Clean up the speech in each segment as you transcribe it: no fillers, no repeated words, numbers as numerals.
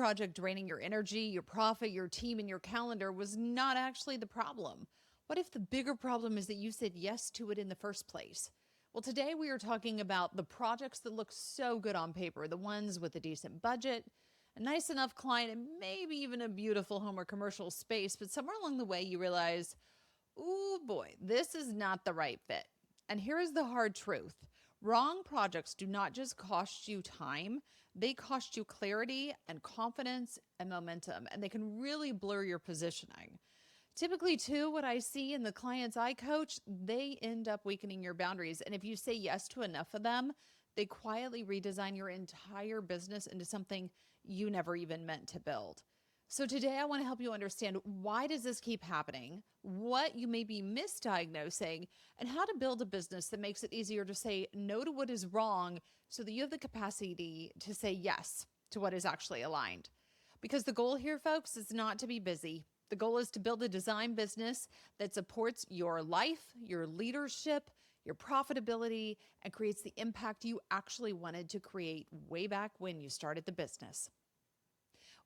project draining your energy, your profit, your team, and your calendar was not actually the problem? What if the bigger problem is that you said yes to it in the first place? Well, today we are talking about the projects that look so good on paper, the ones with a decent budget, a nice enough client, and maybe even a beautiful home or commercial space, but somewhere along the way you realize, ooh boy, this is not the right fit. And here is the hard truth. Wrong projects do not just cost you time, they cost you clarity and confidence and momentum, and they can really blur your positioning. Typically, too, what I see in the clients I coach, they end up weakening your boundaries. And if you say yes to enough of them, they quietly redesign your entire business into something you never even meant to build. So today I want to help you understand, why does this keep happening, what you may be misdiagnosing, and how to build a business that makes it easier to say no to what is wrong so that you have the capacity to say yes to what is actually aligned. Because the goal here, folks, is not to be busy. The goal is to build a design business that supports your life, your leadership, your profitability, and creates the impact you actually wanted to create way back when you started the business.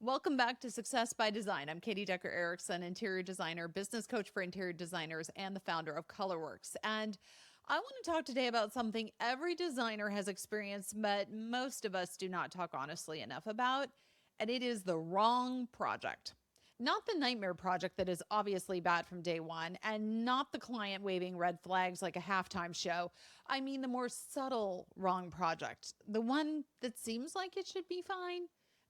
Welcome back to Success by Design. I'm Katie Decker Erickson, interior designer, business coach for interior designers, and the founder of Colorworks. And I want to talk today about something every designer has experienced, but most of us do not talk honestly enough about, and it is the wrong project. Not the nightmare project that is obviously bad from day one, and not the client waving red flags like a halftime show. I mean the more subtle wrong project, the one that seems like it should be fine,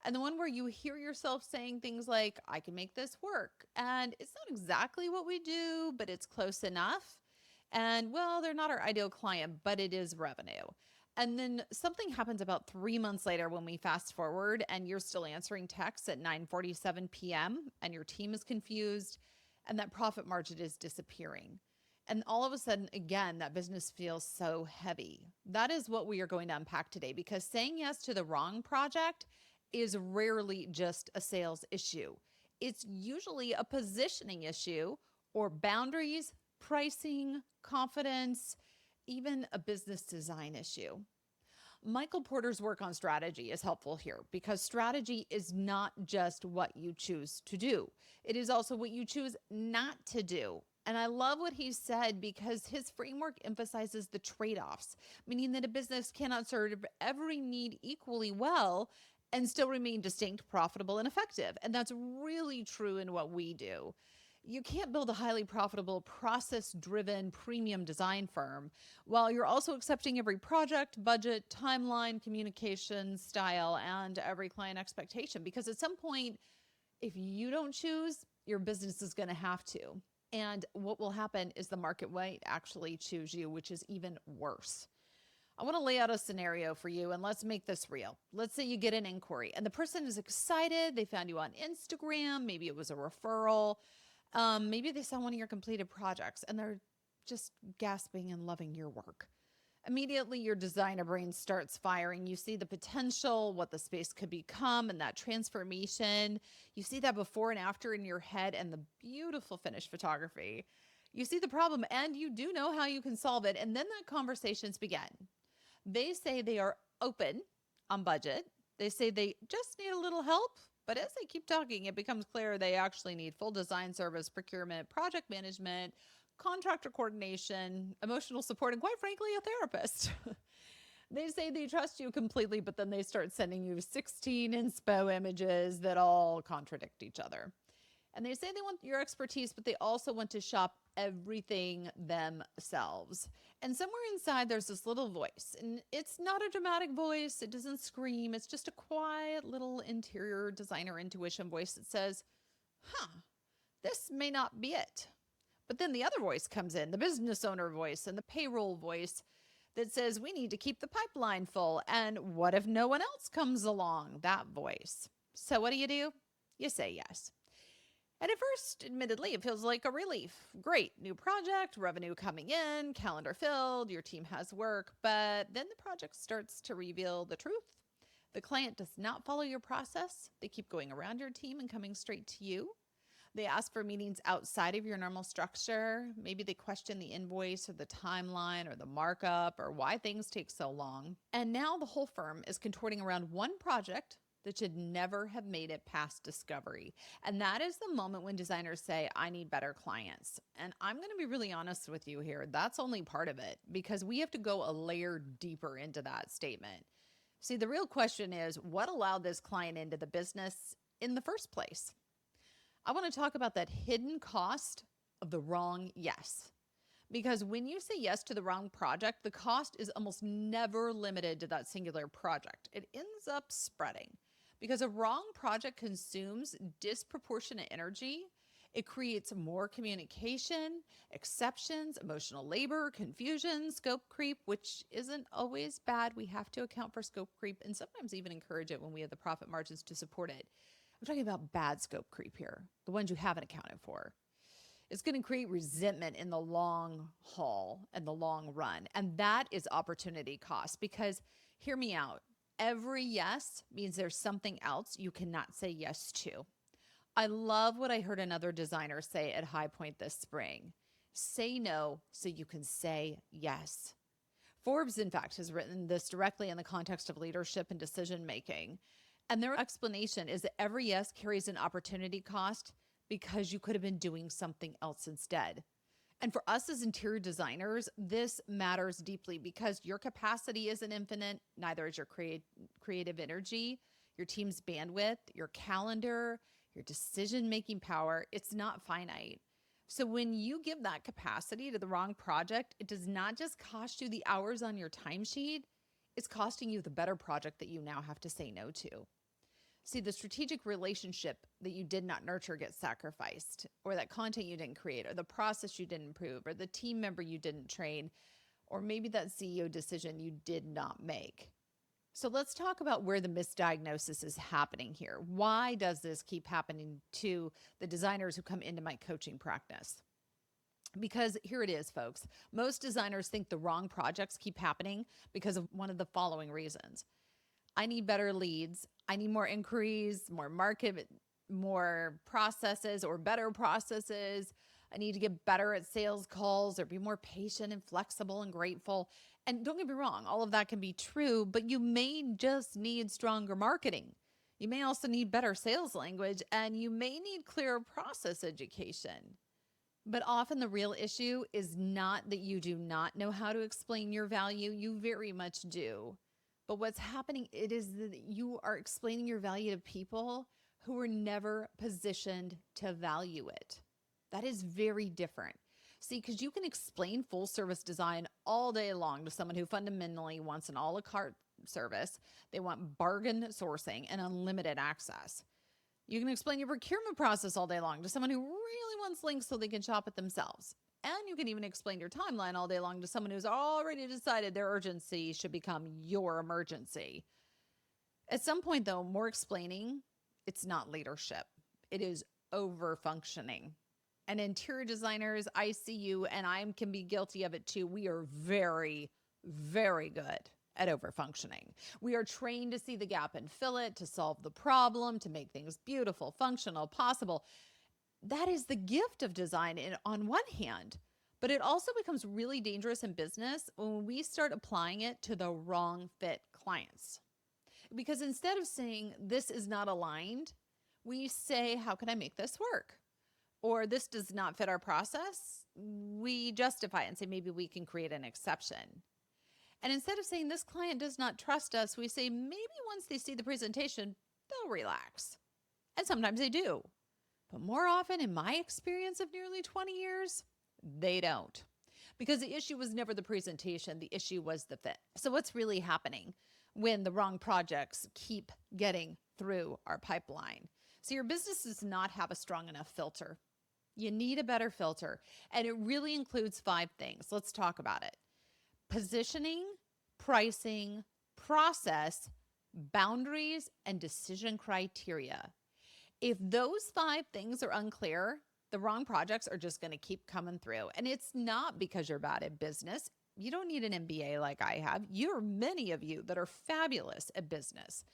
and the one where you hear yourself saying things like, I can make this work. And it's not exactly what we do, but it's close enough. And well, they're not our ideal client, but it is revenue. And then something happens about 3 months later when we fast forward and you're still answering texts at 9:47 p.m. and your team is confused and that profit margin is disappearing. And all of a sudden, again, that business feels so heavy. That is what we are going to unpack today, because saying yes to the wrong project is rarely just a sales issue. It's usually a positioning issue or boundaries, pricing, confidence, even a business design issue. Michael Porter's work on strategy is helpful here, because strategy is not just what you choose to do. It is also what you choose not to do. And I love what he said, because his framework emphasizes the trade-offs, meaning that a business cannot serve every need equally well and still remain distinct, profitable, and effective. And that's really true in what we do. You can't build a highly profitable, process-driven premium design firm while you're also accepting every project, budget, timeline, communication style, and every client expectation. Because at some point, if you don't choose, your business is going to have to. And what will happen is the market might actually choose you, which is even worse. I want to lay out a scenario for you, and let's make this real. Let's say you get an inquiry and the person is excited. They found you on Instagram. Maybe it was a referral. Maybe they saw one of your completed projects and they're just gasping and loving your work. Immediately, your designer brain starts firing. You see the potential, what the space could become, and that transformation. You see that before and after in your head and the beautiful finished photography. You see the problem and you do know how you can solve it. And then that conversations begin. They say they are open on budget. They say they just need a little help. But as they keep talking, it becomes clear they actually need full design service, procurement, project management, contractor coordination, emotional support, and quite frankly, a therapist. They say they trust you completely, but then they start sending you 16 inspo images that all contradict each other. And they say they want your expertise, but they also want to shop everything themselves. And somewhere inside, there's this little voice. And it's not a dramatic voice. It doesn't scream. It's just a quiet little interior designer intuition voice that says, this may not be it. But then the other voice comes in, the business owner voice and the payroll voice that says, we need to keep the pipeline full. And what if no one else comes along? That voice. So what do? You say yes. And at first, admittedly, it feels like a relief. Great, new project, revenue coming in, calendar filled, your team has work. But then the project starts to reveal the truth. The client does not follow your process. They keep going around your team and coming straight to you. They ask for meetings outside of your normal structure. Maybe they question the invoice or the timeline or the markup or why things take so long. And now the whole firm is contorting around one project that should never have made it past discovery. And that is the moment when designers say, I need better clients. And I'm going to be really honest with you here. That's only part of it because we have to go a layer deeper into that statement. See, the real question is what allowed this client into the business in the first place? I want to talk about that hidden cost of the wrong yes. Because when you say yes to the wrong project, the cost is almost never limited to that singular project. It ends up spreading because a wrong project consumes disproportionate energy. It creates more communication, exceptions, emotional labor, confusion, scope creep, which isn't always bad. We have to account for scope creep and sometimes even encourage it when we have the profit margins to support it. I'm talking about bad scope creep here, the ones you haven't accounted for. It's going to create resentment in the long haul and the long run. And that is opportunity cost because hear me out. Every yes means there's something else you cannot say yes to. I love what I heard another designer say at High Point this spring. Say no so you can say yes. Forbes, in fact, has written this directly in the context of leadership and decision making. And their explanation is that every yes carries an opportunity cost because you could have been doing something else instead. And for us as interior designers, this matters deeply because your capacity isn't infinite, neither is your creative energy, your team's bandwidth, your calendar, your decision-making power. It's not finite. So when you give that capacity to the wrong project, it does not just cost you the hours on your timesheet, it's costing you the better project that you now have to say no to. See, the strategic relationship that you did not nurture gets sacrificed, or that content you didn't create, or the process you didn't improve, or the team member you didn't train, or maybe that CEO decision you did not make. So let's talk about where the misdiagnosis is happening here. Why does this keep happening to the designers who come into my coaching practice? Because here it is, folks. Most designers think the wrong projects keep happening because of one of the following reasons. I need better leads. I need more inquiries, more market, more processes or better processes. I need to get better at sales calls or be more patient and flexible and grateful. And don't get me wrong, all of that can be true, but you may just need stronger marketing. You may also need better sales language, and you may need clearer process education. But often the real issue is not that you do not know how to explain your value. You very much do. But what's happening, it is that you are explaining your value to people who were never positioned to value it. That is very different. See, because you can explain full service design all day long to someone who fundamentally wants an a la carte service. They want bargain sourcing and unlimited access. You can explain your procurement process all day long to someone who really wants links so they can shop it themselves. And you can even explain your timeline all day long to someone who's already decided their urgency should become your emergency. At some point, though, more explaining, it's not leadership. It is over-functioning. And interior designers, I see you, and I can be guilty of it too. We are very, very good at over-functioning. We are trained to see the gap and fill it, to solve the problem, to make things beautiful, functional, possible. That is the gift of design on one hand, but it also becomes really dangerous in business when we start applying it to the wrong fit clients. Because instead of saying this is not aligned, we say, how can I make this work? Or this does not fit our process. We justify it and say, maybe we can create an exception. And instead of saying this client does not trust us, we say maybe once they see the presentation, they'll relax. And sometimes they do. But more often, in my experience of nearly 20 years, they don't. Because the issue was never the presentation, the issue was the fit. So what's really happening when the wrong projects keep getting through our pipeline? So your business does not have a strong enough filter. You need a better filter. And it really includes 5 things. Let's talk about it. Positioning, pricing, process, boundaries, and decision criteria. If those 5 things are unclear, the wrong projects are just going to keep coming through. And it's not because you're bad at business. You don't need an MBA like I have. You're many of you that are fabulous at business.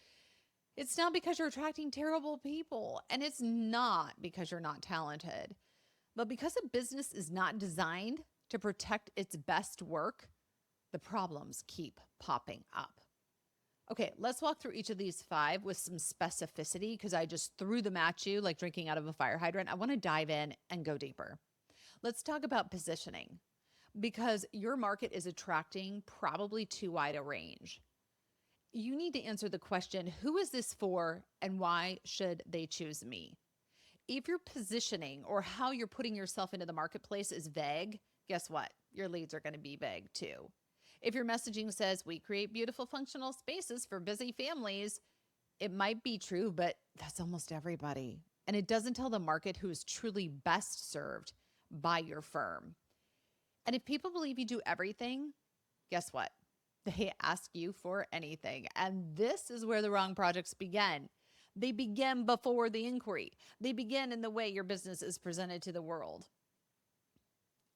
It's not because you're attracting terrible people. And it's not because you're not talented. But because a business is not designed to protect its best work, the problems keep popping up. Okay, let's walk through each of these 5 with some specificity because I just threw them at you like drinking out of a fire hydrant. I want to dive in and go deeper. Let's talk about positioning because your market is attracting probably too wide a range. You need to answer the question, who is this for and why should they choose me? If your positioning or how you're putting yourself into the marketplace is vague, guess what? Your leads are going to be vague too. If your messaging says we create beautiful functional spaces for busy families, it might be true, but that's almost everybody. And it doesn't tell the market who is truly best served by your firm. And if people believe you do everything, guess what? They ask you for anything. And this is where the wrong projects begin. They begin before the inquiry. They begin in the way your business is presented to the world.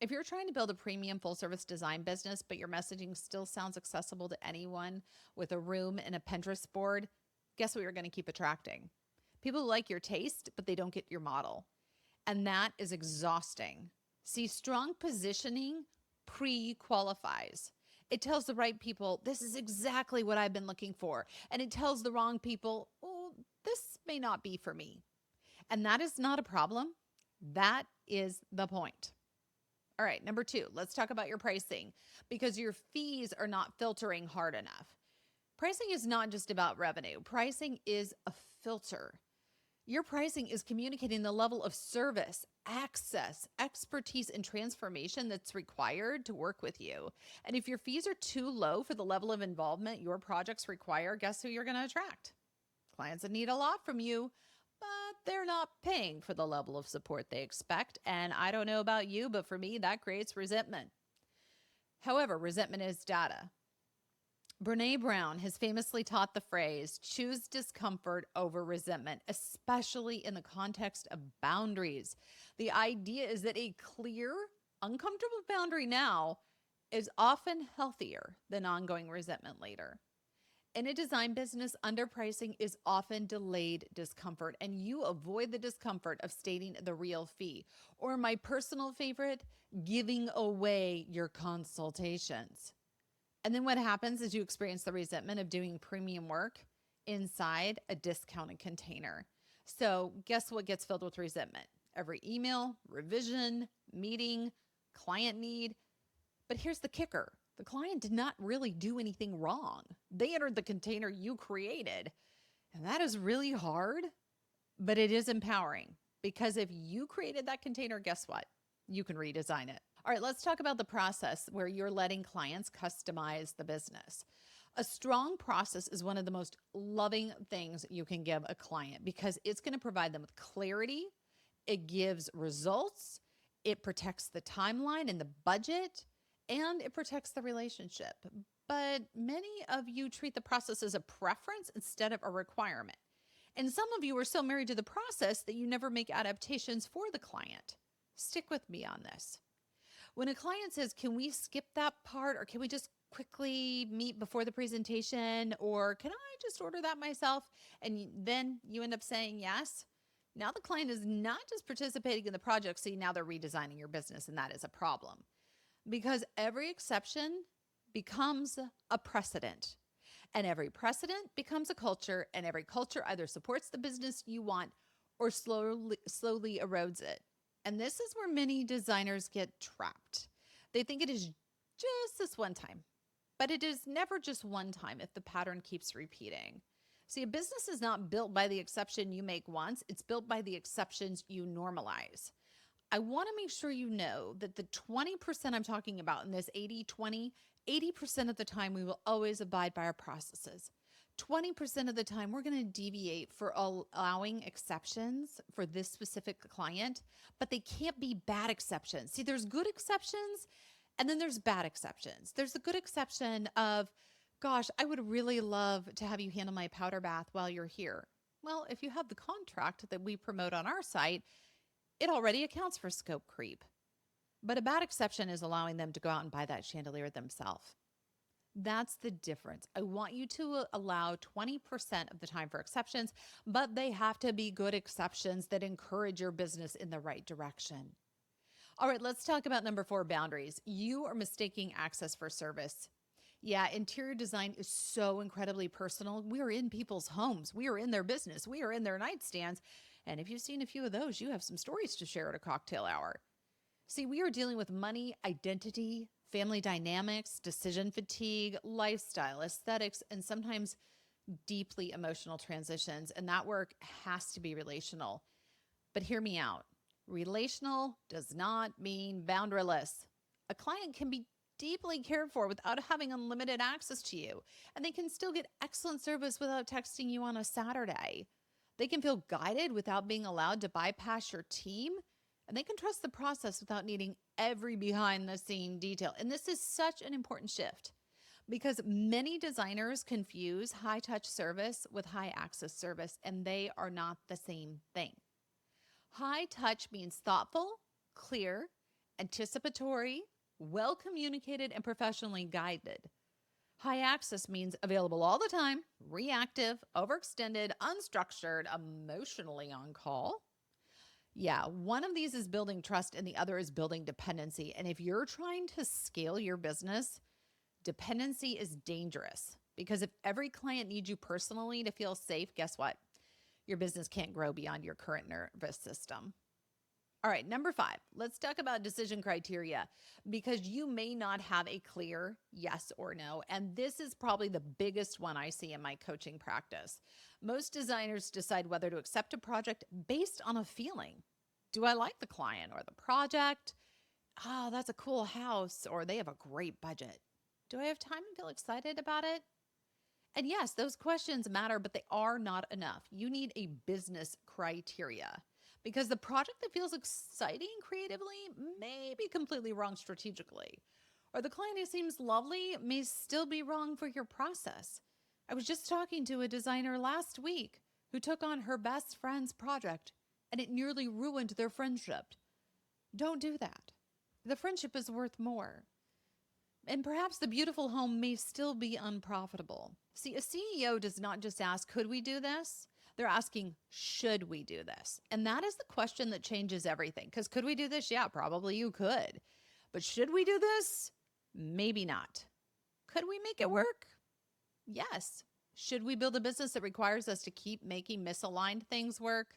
If you're trying to build a premium full service design business, but your messaging still sounds accessible to anyone with a room and a Pinterest board, guess what you're going to keep attracting? People who like your taste, but they don't get your model. And that is exhausting. See, strong positioning pre-qualifies. It tells the right people, this is exactly what I've been looking for. And it tells the wrong people, oh, this may not be for me. And that is not a problem. That is the point. All right, number 2, let's talk about your pricing because your fees are not filtering hard enough. Pricing is not just about revenue. Pricing is a filter. Your pricing is communicating the level of service, access, expertise, and transformation that's required to work with you. And if your fees are too low for the level of involvement your projects require, guess who you're going to attract? Clients that need a lot from you, but they're not paying for the level of support they expect. And I don't know about you, but for me, that creates resentment. However, resentment is data. Brene Brown has famously taught the phrase, choose discomfort over resentment, especially in the context of boundaries. The idea is that a clear, uncomfortable boundary now is often healthier than ongoing resentment later. In a design business, underpricing is often delayed discomfort, and you avoid the discomfort of stating the real fee. Or my personal favorite, giving away your consultations. And then what happens is you experience the resentment of doing premium work inside a discounted container. So guess what gets filled with resentment? Every email, revision, meeting, client need. But here's the kicker. The client did not really do anything wrong. They entered the container you created. And that is really hard, but it is empowering because if you created that container, guess what? You can redesign it. All right, let's talk about the process where you're letting clients customize the business. A strong process is one of the most loving things you can give a client because it's going to provide them with clarity. It gives results. It protects the timeline and the budget, and it protects the relationship. But many of you treat the process as a preference instead of a requirement. And some of you are so married to the process that you never make adaptations for the client. Stick with me on this. When a client says, can we skip that part or can we just quickly meet before the presentation or can I just order that myself? And then you end up saying yes. Now the client is not just participating in the project, see, now they're redesigning your business, and that is a problem because every exception becomes a precedent, and every precedent becomes a culture, and every culture either supports the business you want or slowly erodes it. And this is where many designers get trapped. They think it is just this one time, but it is never just one time if the pattern keeps repeating. See, a business is not built by the exception you make once. It's built by the exceptions you normalize. I want to make sure you know that the 20% I'm talking about in this 80-20, 80% of the time we will always abide by our processes. 20% of the time, we're going to deviate for allowing exceptions for this specific client, but they can't be bad exceptions. See, there's good exceptions, and then there's bad exceptions. There's a good exception of, gosh, I would really love to have you handle my powder bath while you're here. Well, if you have the contract that we promote on our site, it already accounts for scope creep. But a bad exception is allowing them to go out and buy that chandelier themselves. That's the difference. I want you to allow 20% of the time for exceptions, but they have to be good exceptions that encourage your business in the right direction. All right, let's talk about number 4, boundaries. You are mistaking access for service. Yeah, interior design is so incredibly personal. We are in people's homes, we are in their business, we are in their nightstands. And if you've seen a few of those, you have some stories to share at a cocktail hour. See, we are dealing with money, identity, family dynamics, decision fatigue, lifestyle, aesthetics, and sometimes deeply emotional transitions. And that work has to be relational. But hear me out, relational does not mean boundaryless. A client can be deeply cared for without having unlimited access to you, and they can still get excellent service without texting you on a Saturday. They can feel guided without being allowed to bypass your team, and they can trust the process without needing every behind the scene detail. And this is such an important shift because many designers confuse high touch service with high access service, and they are not the same thing. High touch means thoughtful, clear, anticipatory, well communicated, and professionally guided. High access means available all the time, reactive, overextended, unstructured, emotionally on call. Yeah, one of these is building trust and the other is building dependency. And if you're trying to scale your business, dependency is dangerous because if every client needs you personally to feel safe, guess what? Your business can't grow beyond your current nervous system. All right, number 5, let's talk about decision criteria because you may not have a clear yes or no. And this is probably the biggest one I see in my coaching practice. Most designers decide whether to accept a project based on a feeling. Do I like the client or the project? Oh, that's a cool house, or they have a great budget. Do I have time and feel excited about it? And yes, those questions matter, but they are not enough. You need a business criteria because the project that feels exciting creatively may be completely wrong strategically. Or the client who seems lovely may still be wrong for your process. I was just talking to a designer last week who took on her best friend's project and it nearly ruined their friendship. Don't do that. The friendship is worth more. And perhaps the beautiful home may still be unprofitable. See, a CEO does not just ask, could we do this? They're asking, should we do this? And that is the question that changes everything. Because could we do this? Yeah, probably you could. But should we do this? Maybe not. Could we make it work? Yes. Should we build a business that requires us to keep making misaligned things work?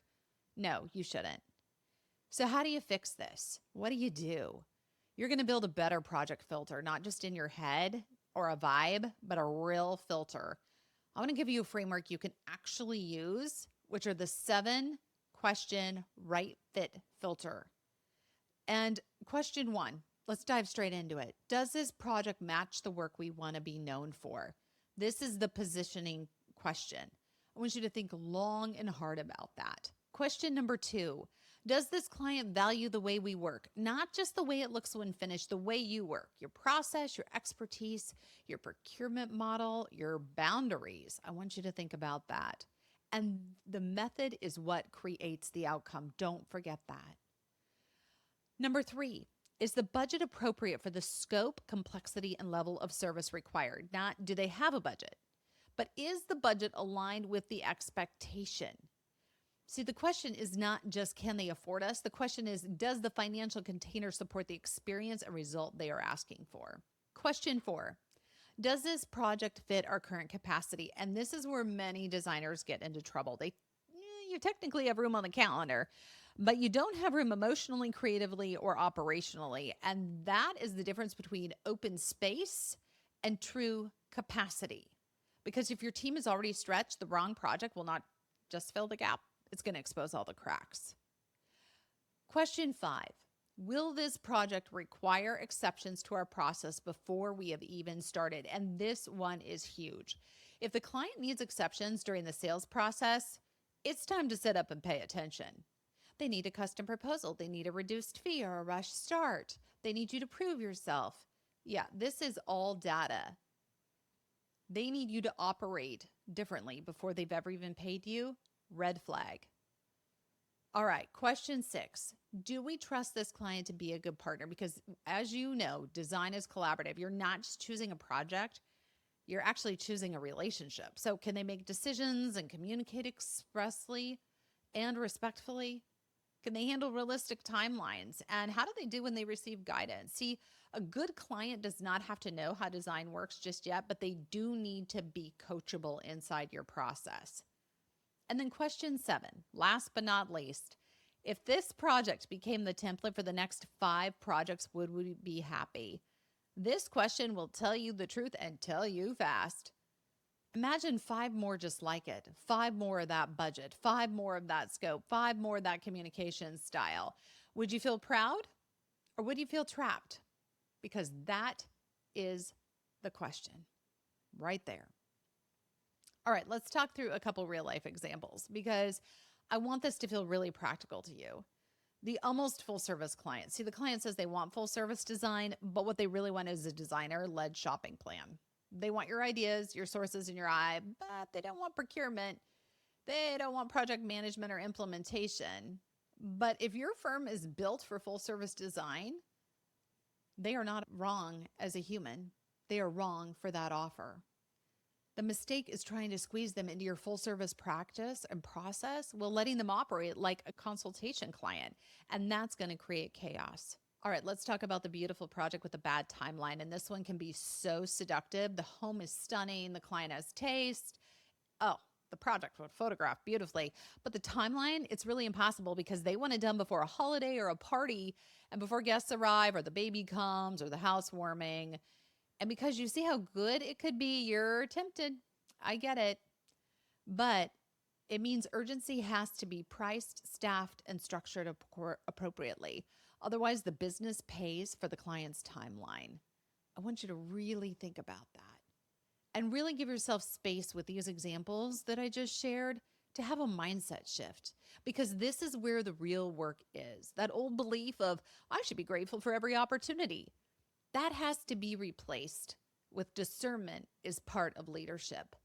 No, you shouldn't. So how do you fix this? What do you do? You're going to build a better project filter, not just in your head or a vibe, but a real filter. I want to give you a framework you can actually use, which are the 7-question right fit filter. And question 1, let's dive straight into it. Does this project match the work we want to be known for? This is the positioning question. I want you to think long and hard about that. Question number 2, does this client value the way we work? Not just the way it looks when finished, the way you work, your process, your expertise, your procurement model, your boundaries. I want you to think about that. And the method is what creates the outcome. Don't forget that. Number 3, is the budget appropriate for the scope, complexity, and level of service required? Not do they have a budget, but is the budget aligned with the expectation? See, the question is not just can they afford us? The question is, does the financial container support the experience and result they are asking for? Question 4, does this project fit our current capacity? And this is where many designers get into trouble. You technically have room on the calendar, but you don't have room emotionally, creatively, or operationally. And that is the difference between open space and true capacity. Because if your team is already stretched, the wrong project will not just fill the gap. It's going to expose all the cracks. Question 5, will this project require exceptions to our process before we have even started? And this one is huge. If the client needs exceptions during the sales process, it's time to sit up and pay attention. They need a custom proposal. They need a reduced fee or a rush start. They need you to prove yourself. Yeah, this is all data. They need you to operate differently before they've ever even paid you. Red flag. All right, question 6. Do we trust this client to be a good partner? Because as you know, design is collaborative. You're not just choosing a project, you're actually choosing a relationship. So can they make decisions and communicate expressly and respectfully? Can they handle realistic timelines? And how do they do when they receive guidance? See, A good client does not have to know how design works just yet, but they do need to be coachable inside your process. And then question 7, last but not least, if this project became the template for the next 5 projects, would we be happy? This question will tell you the truth and tell you fast. Imagine 5 more just like it, 5 more of that budget, 5 more of that scope, 5 more of that communication style. Would you feel proud or would you feel trapped? Because that is the question right there. All right, let's talk through a couple real life examples because I want this to feel really practical to you. The almost full service client. See, the client says they want full service design, but what they really want is a designer led shopping plan. They want your ideas, your sources in your eye, but they don't want procurement. They don't want project management or implementation. But if your firm is built for full service design, they are not wrong as a human. They are wrong for that offer. The mistake is trying to squeeze them into your full service practice and process while letting them operate like a consultation client. And that's going to create chaos. All right, let's talk about the beautiful project with a bad timeline. And this one can be so seductive. The home is stunning. The client has taste. Oh, the project would photograph beautifully. But the timeline, it's really impossible because they want it done before a holiday or a party and before guests arrive or the baby comes or the housewarming. And because you see how good it could be, you're tempted. I get it. But it means urgency has to be priced, staffed, and structured appropriately. Otherwise, the business pays for the client's timeline. I want you to really think about that and really give yourself space with these examples that I just shared to have a mindset shift because this is where the real work is. That old belief of, I should be grateful for every opportunity. That has to be replaced with discernment is part of leadership.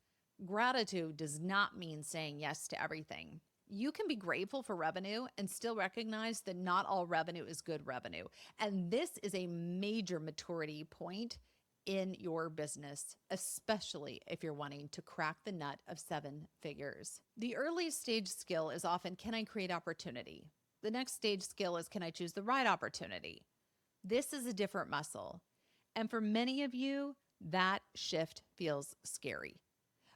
Gratitude does not mean saying yes to everything. You can be grateful for revenue and still recognize that not all revenue is good revenue. And this is a major maturity point in your business, especially if you're wanting to crack the nut of 7 figures. The early stage skill is often, can I create opportunity? The next stage skill is, can I choose the right opportunity? This is a different muscle. And for many of you, that shift feels scary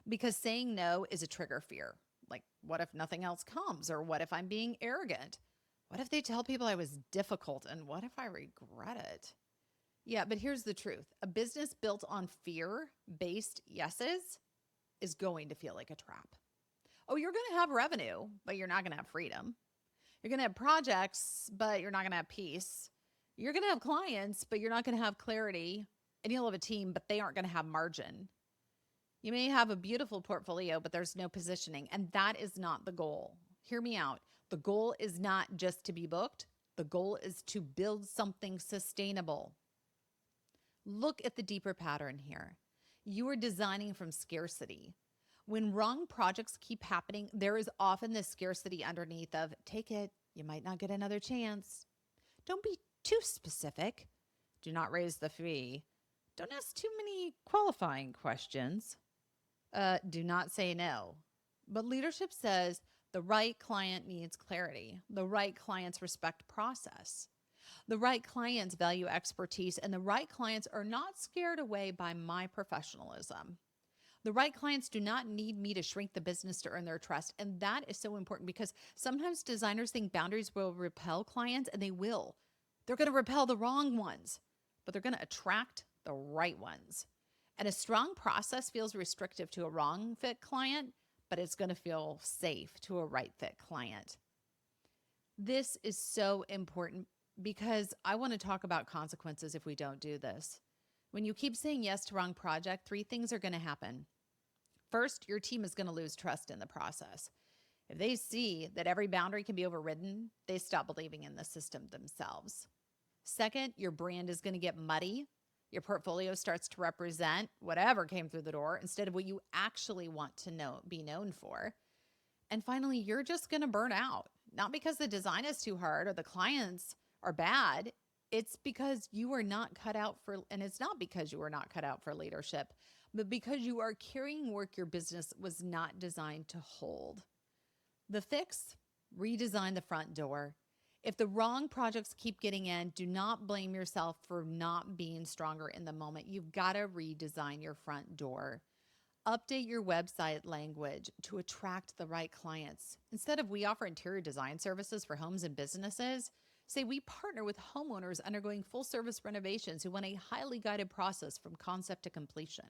because saying no is a trigger fear. Like, what if nothing else comes? Or what if I'm being arrogant? What if they tell people I was difficult? And what if I regret it? Yeah, but here's the truth. A business built on fear-based yeses is going to feel like a trap. Oh, you're going to have revenue, but you're not going to have freedom. You're going to have projects, but you're not going to have peace. You're going to have clients, but you're not going to have clarity. And you'll have a team, but they aren't going to have margin. You may have a beautiful portfolio, but there's no positioning. And that is not the goal. Hear me out. The goal is not just to be booked. The goal is to build something sustainable. Look at the deeper pattern here. You are designing from scarcity. When wrong projects keep happening, there is often this scarcity underneath of, take it, you might not get another chance. Don't be too specific. Do not raise the fee. Don't ask too many qualifying questions. Do not say no. But leadership says the right client needs clarity. The right clients respect process. The right clients value expertise, and the right clients are not scared away by my professionalism. The right clients do not need me to shrink the business to earn their trust. And that is so important because sometimes designers think boundaries will repel clients, and they will. They're going to repel the wrong ones, but they're going to attract the right ones. And a strong process feels restrictive to a wrong fit client, but it's going to feel safe to a right fit client. This is so important because I want to talk about consequences if we don't do this. When you keep saying yes to wrong project, 3 things are going to happen. First, your team is going to lose trust in the process. If they see that every boundary can be overridden, they stop believing in the system themselves. Second, your brand is going to get muddy. Your portfolio starts to represent whatever came through the door instead of what you actually want to be known for. And finally, you're just going to burn out, not because the design is too hard or the clients are bad. It's because you are not cut out for, and it's not because you are not cut out for leadership, but because you are carrying work your business was not designed to hold. The fix, redesign the front door. If the wrong projects keep getting in, do not blame yourself for not being stronger in the moment. You've got to redesign your front door. Update your website language to attract the right clients. Instead of we offer interior design services for homes and businesses, say we partner with homeowners undergoing full service renovations who want a highly guided process from concept to completion.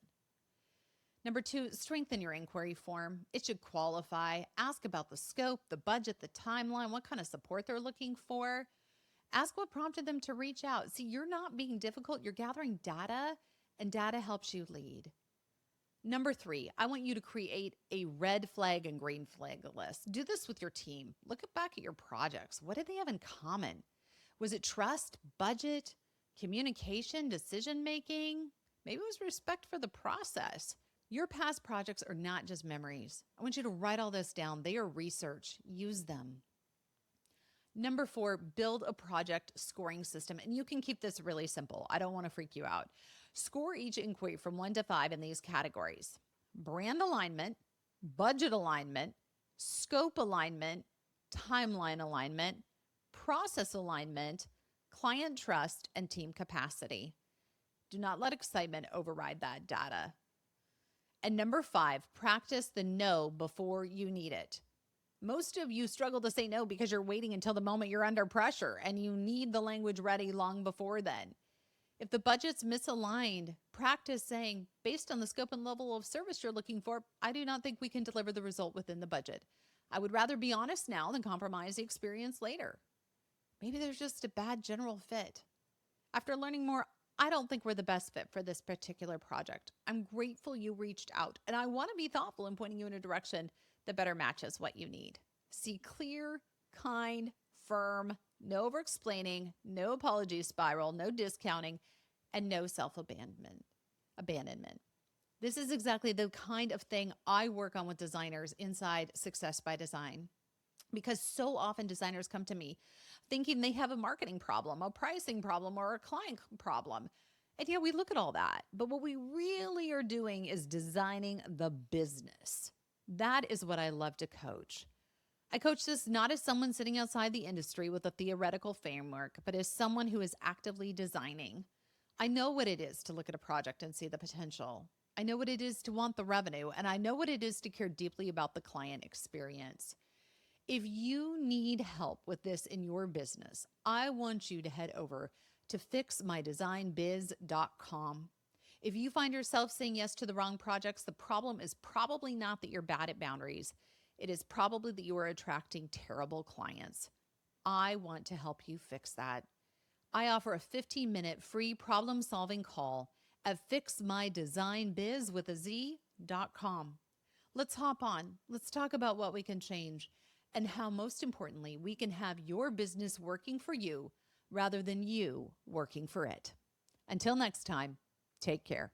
Number 2, strengthen your inquiry form. It should qualify. Ask about the scope, the budget, the timeline, what kind of support they're looking for. Ask what prompted them to reach out. See, you're not being difficult. You're gathering data, and data helps you lead. Number 3, I want you to create a red flag and green flag list. Do this with your team. Look back at your projects. What did they have in common? Was it trust, budget, communication, decision making? Maybe it was respect for the process. Your past projects are not just memories. I want you to write all this down. They are research. Use them. Number 4, build a project scoring system. And you can keep this really simple. I don't want to freak you out. Score each inquiry from 1 to 5 in these categories: brand alignment, budget alignment, scope alignment, timeline alignment, process alignment, client trust, and team capacity. Do not let excitement override that data. And number 5, practice the no before you need it. Most of you struggle to say no because you're waiting until the moment you're under pressure and you need the language ready long before then. If the budget's misaligned, practice saying, based on the scope and level of service you're looking for, I do not think we can deliver the result within the budget. I would rather be honest now than compromise the experience later. Maybe there's just a bad general fit. After learning more, I don't think we're the best fit for this particular project. I'm grateful you reached out, and I want to be thoughtful in pointing you in a direction that better matches what you need. See clear, kind, firm, no over-explaining, no apology spiral, no discounting, and no self-abandonment. This is exactly the kind of thing I work on with designers inside Success by Design. Because so often designers come to me thinking they have a marketing problem, a pricing problem, or a client problem. And yeah, we look at all that. But what we really are doing is designing the business. That is what I love to coach. I coach this not as someone sitting outside the industry with a theoretical framework, but as someone who is actively designing. I know what it is to look at a project and see the potential. I know what it is to want the revenue, and I know what it is to care deeply about the client experience. If you need help with this in your business, I want you to head over to fixmydesignbiz.com. If you find yourself saying yes to the wrong projects, the problem is probably not that you're bad at boundaries. It is probably that you are attracting terrible clients. I want to help you fix that. I offer a 15-minute free problem-solving call at fixmydesignbiz.com. Let's hop on. Let's talk about what we can change and how, most importantly, we can have your business working for you rather than you working for it. Until next time, take care.